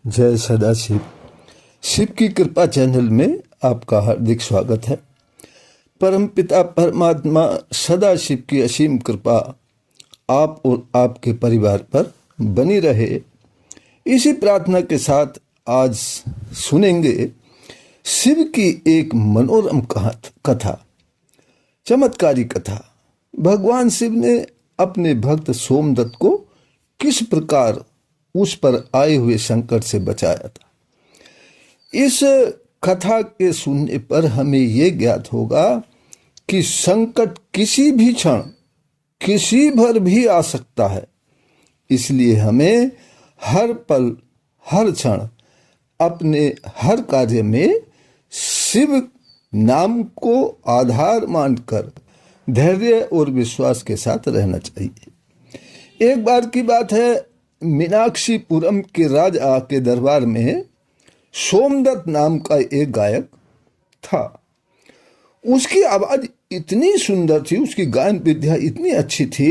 जय सदाशिव। शिव की कृपा चैनल में आपका हार्दिक स्वागत है। परमपिता परमात्मा सदाशिव की असीम कृपा आप और आपके परिवार पर बनी रहे, इसी प्रार्थना के साथ आज सुनेंगे शिव की एक मनोरम कथा, चमत्कारी कथा। भगवान शिव ने अपने भक्त सोमदत्त को किस प्रकार उस पर आए हुए संकट से बचाया था। इस कथा के सुनने पर हमें यह ज्ञात होगा कि संकट किसी भी क्षण किसी पर भी आ सकता है। इसलिए हमें हर पल हर क्षण अपने हर कार्य में शिव नाम को आधार मानकर धैर्य और विश्वास के साथ रहना चाहिए। एक बार की बात है, मीनाक्षीपुरम के राजा के दरबार में सोमदत्त नाम का एक गायक था। उसकी आवाज इतनी सुंदर थी, उसकी गायन विद्या इतनी अच्छी थी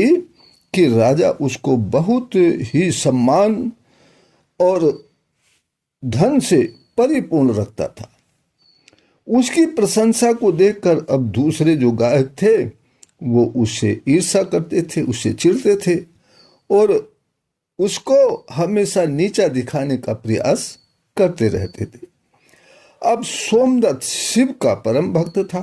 कि राजा उसको बहुत ही सम्मान और धन से परिपूर्ण रखता था। उसकी प्रशंसा को देखकर अब दूसरे जो गायक थे वो उससे ईर्ष्या करते थे, उससे चिढ़ते थे और उसको हमेशा नीचा दिखाने का प्रयास करते रहते थे। अब सोमदत्त शिव का परम भक्त था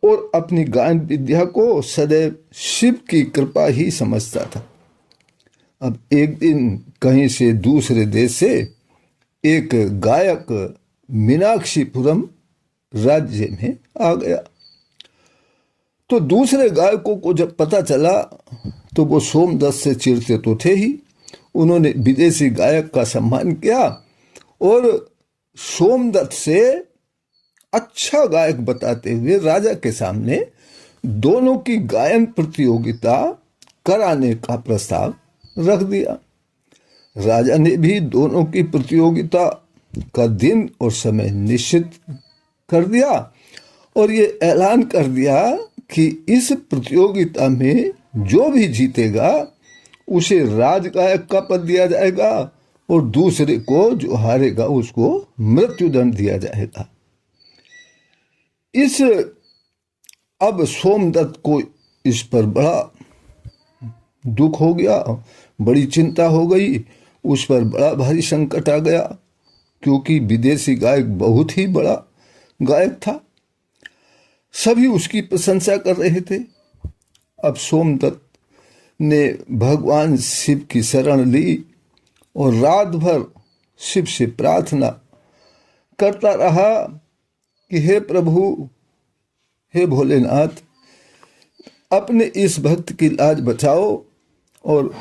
और अपनी गायन विद्या को सदैव शिव की कृपा ही समझता था। अब एक दिन कहीं से दूसरे देश से एक गायक मीनाक्षीपुरम राज्य में आ गया। तो दूसरे गायकों को जब पता चला तो वो सोमदत्त से चिढ़ते तो थे ही। उन्होंने विदेशी गायक का सम्मान किया और सोमदत्त से अच्छा गायक बताते हुए राजा के सामने दोनों की गायन प्रतियोगिता कराने का प्रस्ताव रख दिया। राजा ने भी दोनों की प्रतियोगिता का दिन और समय निश्चित कर दिया और ये ऐलान कर दिया कि इस प्रतियोगिता में जो भी जीतेगा उसे राजगायक का पद दिया जाएगा और दूसरे को जो हारेगा उसको मृत्युदंड दिया जाएगा। अब सोमदत्त को इस पर बड़ा दुख हो गया, बड़ी चिंता हो गई, उस पर बड़ा भारी संकट आ गया क्योंकि विदेशी गायक बहुत ही बड़ा गायक था। सभी उसकी प्रशंसा कर रहे थे। अब सोमदत्त ने भगवान शिव की शरण ली और रात भर शिव से प्रार्थना करता रहा कि हे प्रभु, हे भोलेनाथ, अपने इस भक्त की लाज बचाओ और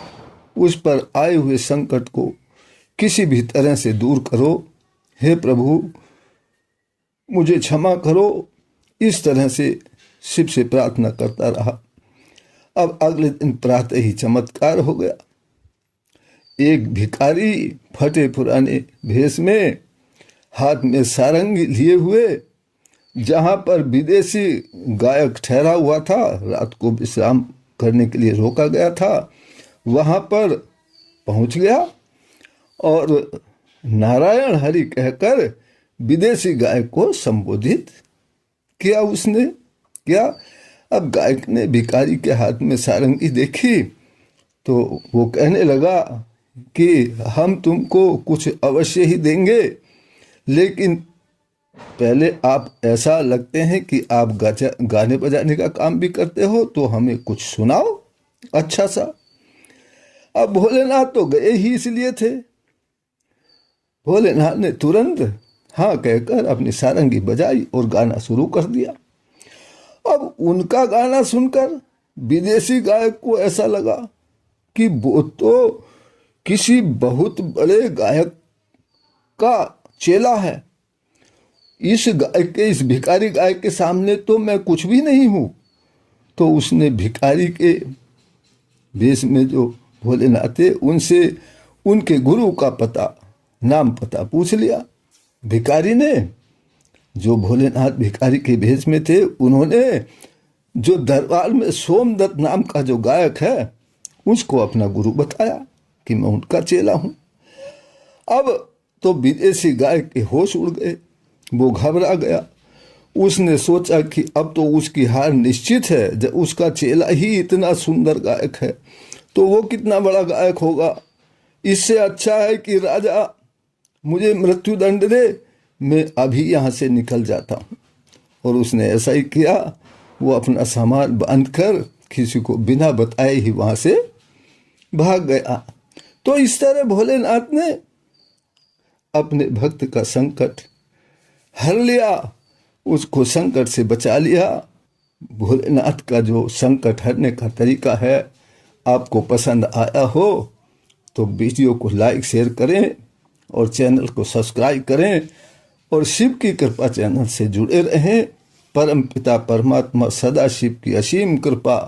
उस पर आए हुए संकट को किसी भी तरह से दूर करो। हे प्रभु, मुझे क्षमा करो। इस तरह से शिव से प्रार्थना करता रहा। अब अगले दिन प्रातः ही चमत्कार हो गया। एक भिखारी फटे पुराने भेष में, हाथ में सारंगी लिए हुए, जहां पर विदेशी गायक ठहरा हुआ था, रात को विश्राम करने के लिए रोका गया था, वहां पर पहुंच गया और नारायण हरि कहकर विदेशी गायक को संबोधित किया। उसने क्या, अब गायक ने भिखारी के हाथ में सारंगी देखी तो वो कहने लगा कि हम तुमको कुछ अवश्य ही देंगे, लेकिन पहले आप ऐसा लगते हैं कि आप गाने बजाने का काम भी करते हो, तो हमें कुछ सुनाओ अच्छा सा। अब भोलेनाथ तो गए ही इसलिए थे। भोलेनाथ ने तुरंत हाँ कहकर अपनी सारंगी बजाई और गाना शुरू कर दिया। अब उनका गाना सुनकर विदेशी गायक को ऐसा लगा कि वो तो किसी बहुत बड़े गायक का चेला है। इस भिखारी गायक के सामने तो मैं कुछ भी नहीं हूं। तो उसने भिखारी के वेश में जो भोलेनाथ थे उनसे उनके गुरु का नाम पता पूछ लिया। भिखारी ने, जो भोलेनाथ भिखारी के भेष में थे, उन्होंने जो दरबार में सोमदत्त नाम का जो गायक है उसको अपना गुरु बताया कि मैं उनका चेला हूं। अब तो विदेशी गाय के होश उड़ गए। वो घबरा गया। उसने सोचा कि अब तो उसकी हार निश्चित है। जब उसका चेला ही इतना सुंदर गायक है तो वो कितना बड़ा गायक होगा। इससे अच्छा है कि राजा मुझे मृत्युदंड दे, मैं अभी यहाँ से निकल जाता हूँ। और उसने ऐसा ही किया। वो अपना सामान बांधकर किसी को बिना बताए ही वहाँ से भाग गया। तो इस तरह भोलेनाथ ने अपने भक्त का संकट हर लिया, उसको संकट से बचा लिया। भोलेनाथ का जो संकट हरने का तरीका है आपको पसंद आया हो तो वीडियो को लाइक शेयर करें और चैनल को सब्सक्राइब करें और शिव की कृपा चैनल से जुड़े रहें। परम पिता परमात्मा सदा शिव की असीम कृपा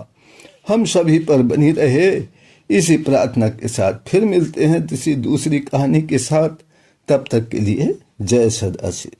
हम सभी पर बनी रहे, इसी प्रार्थना के साथ फिर मिलते हैं किसी दूसरी कहानी के साथ। तब तक के लिए जय सदाशिव।